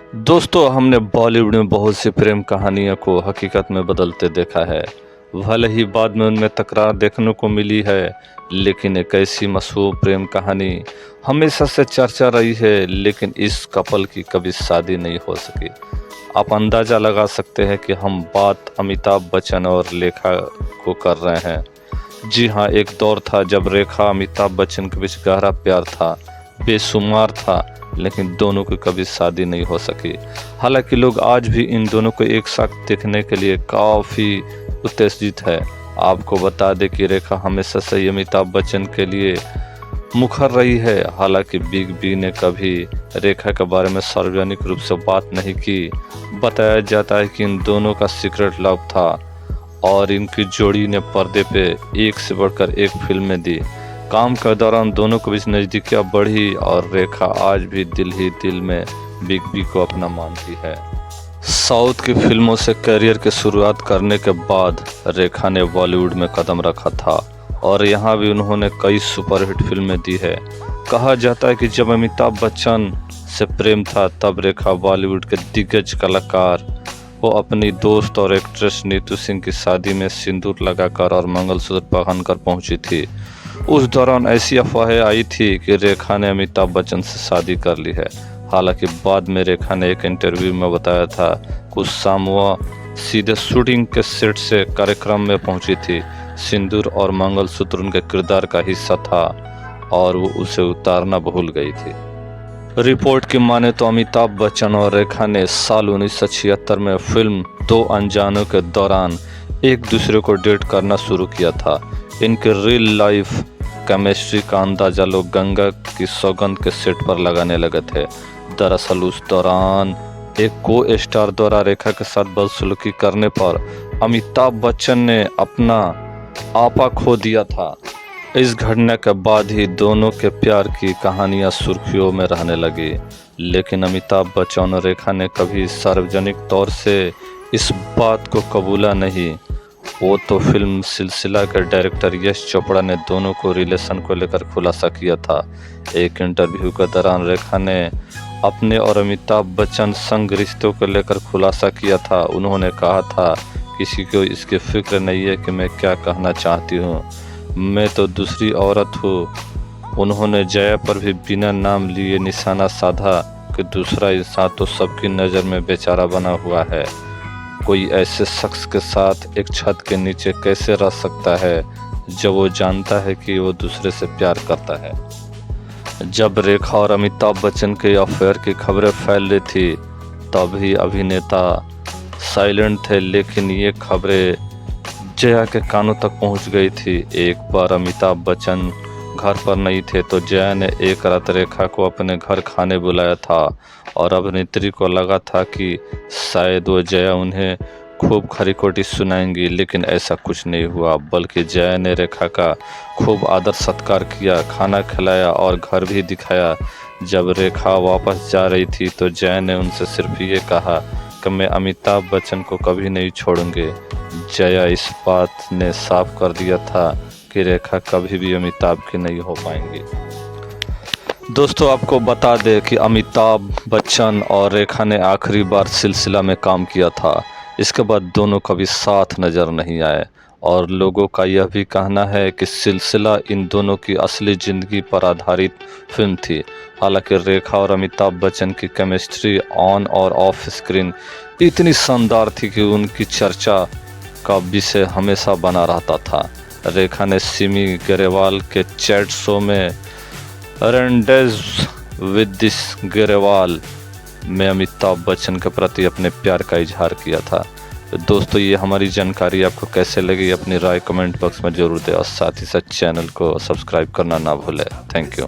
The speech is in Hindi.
दोस्तों, हमने बॉलीवुड में बहुत सी प्रेम कहानियों को हकीकत में बदलते देखा है। भले ही बाद में उनमें तकरार देखने को मिली है, लेकिन एक ऐसी मशहूर प्रेम कहानी हमेशा से चर्चा रही है, लेकिन इस कपल की कभी शादी नहीं हो सकी। आप अंदाज़ा लगा सकते हैं कि हम बात अमिताभ बच्चन और रेखा को कर रहे हैं। जी हाँ, एक दौर था जब रेखा अमिताभ बच्चन के बीच गहरा प्यार था, बेशुमार था, लेकिन दोनों की कभी शादी नहीं हो सकी। हालांकि लोग आज भी इन दोनों को एक साथ देखने के लिए काफ़ी उत्तेजित है। आपको बता दें कि रेखा हमेशा से ही अमिताभ बच्चन के लिए मुखर रही है। हालांकि बिग बी ने कभी रेखा के बारे में सार्वजनिक रूप से बात नहीं की। बताया जाता है कि इन दोनों का सीक्रेट लव था और इनकी जोड़ी ने पर्दे पे एक से बढ़कर एक फिल्में दी। काम के दौरान दोनों के बीच नज़दीकियाँ बढ़ी और रेखा आज भी दिल ही दिल में बिग बी को अपना मानती है। साउथ की फिल्मों से करियर की शुरुआत करने के बाद रेखा ने बॉलीवुड में कदम रखा था और यहाँ भी उन्होंने कई सुपरहिट फिल्में दी है। कहा जाता है कि जब अमिताभ बच्चन से प्रेम था, तब रेखा बॉलीवुड के दिग्गज कलाकार वो अपनी दोस्त और एक्ट्रेस नीतू सिंह की शादी में सिंदूर लगाकर और मंगलसूत्र पहनकर पहुंची थी। उस दौरान ऐसी अफवाहें आई थी कि रेखा ने अमिताभ बच्चन से शादी कर ली है। हालांकि बाद में रेखा ने एक इंटरव्यू में बताया था कुछ शाम वह सीधे शूटिंग के सेट से कार्यक्रम में पहुंची थी। सिंदूर और मंगलसूत्र उनके किरदार का हिस्सा था और वो उसे उतारना भूल गई थी। रिपोर्ट की माने तो अमिताभ बच्चन और रेखा ने साल 1976 में फिल्म दो अनजानों के दौरान एक दूसरे को डेट करना शुरू किया था। इनके रियल लाइफ केमिस्ट्री का अंदाजा लोग गंगा की सौगंध के सेट पर लगाने लगे थे। दरअसल उस दौरान एक को स्टार द्वारा रेखा के साथ बदसलूकी करने पर अमिताभ बच्चन ने अपना आपा खो दिया था। इस घटना के बाद ही दोनों के प्यार की कहानियां सुर्खियों में रहने लगी, लेकिन अमिताभ बच्चन और रेखा ने कभी सार्वजनिक तौर से इस बात को कबूला नहीं। वो तो फिल्म सिलसिला के डायरेक्टर यश चोपड़ा ने दोनों को रिलेशन को लेकर खुलासा किया था। एक इंटरव्यू के दौरान रेखा ने अपने और अमिताभ बच्चन संग रिश्तों को लेकर खुलासा किया था। उन्होंने कहा था, किसी को इसकी फिक्र नहीं है कि मैं क्या कहना चाहती हूँ, मैं तो दूसरी औरत हूँ। उन्होंने जया पर भी बिना नाम लिए निशाना साधा कि दूसरा इंसान तो सबकी नज़र में बेचारा बना हुआ है। कोई ऐसे शख्स के साथ एक छत के नीचे कैसे रह सकता है जब वो जानता है कि वो दूसरे से प्यार करता है। जब रेखा और अमिताभ बच्चन के अफेयर की खबरें फैल रही थी, तभी अभिनेता साइलेंट थे, लेकिन ये खबरें जया के कानों तक पहुंच गई थी। एक बार अमिताभ बच्चन घर पर नहीं थे तो जया ने एक रात रेखा को अपने घर खाने बुलाया था और अभिनेत्री को लगा था कि शायद वो जया उन्हें खूब खरी खोटी सुनाएंगी, लेकिन ऐसा कुछ नहीं हुआ। बल्कि जया ने रेखा का खूब आदर सत्कार किया, खाना खिलाया और घर भी दिखाया। जब रेखा वापस जा रही थी तो जया ने उनसे सिर्फ ये कहा कि मैं अमिताभ बच्चन को कभी नहीं छोड़ूंगी। जया इस बात ने साफ कर दिया था कि रेखा कभी भी अमिताभ की नहीं हो पाएंगी। दोस्तों, आपको बता दें कि अमिताभ बच्चन और रेखा ने आखिरी बार सिलसिला में काम किया था। इसके बाद दोनों कभी साथ नज़र नहीं आए और लोगों का यह भी कहना है कि सिलसिला इन दोनों की असली ज़िंदगी पर आधारित फिल्म थी। हालांकि रेखा और अमिताभ बच्चन की केमिस्ट्री ऑन और ऑफ स्क्रीन इतनी शानदार थी कि उनकी चर्चा का विषय हमेशा बना रहता था। रेखा ने सिमी ग्रेवाल के चैट शो में रेंडेज विद दिस ग्रेवाल में अमिताभ बच्चन के प्रति अपने प्यार का इजहार किया था। तो दोस्तों, ये हमारी जानकारी आपको कैसे लगी, अपनी राय कमेंट बॉक्स में जरूर दें और साथ ही साथ चैनल को सब्सक्राइब करना ना भूलें। Thank you.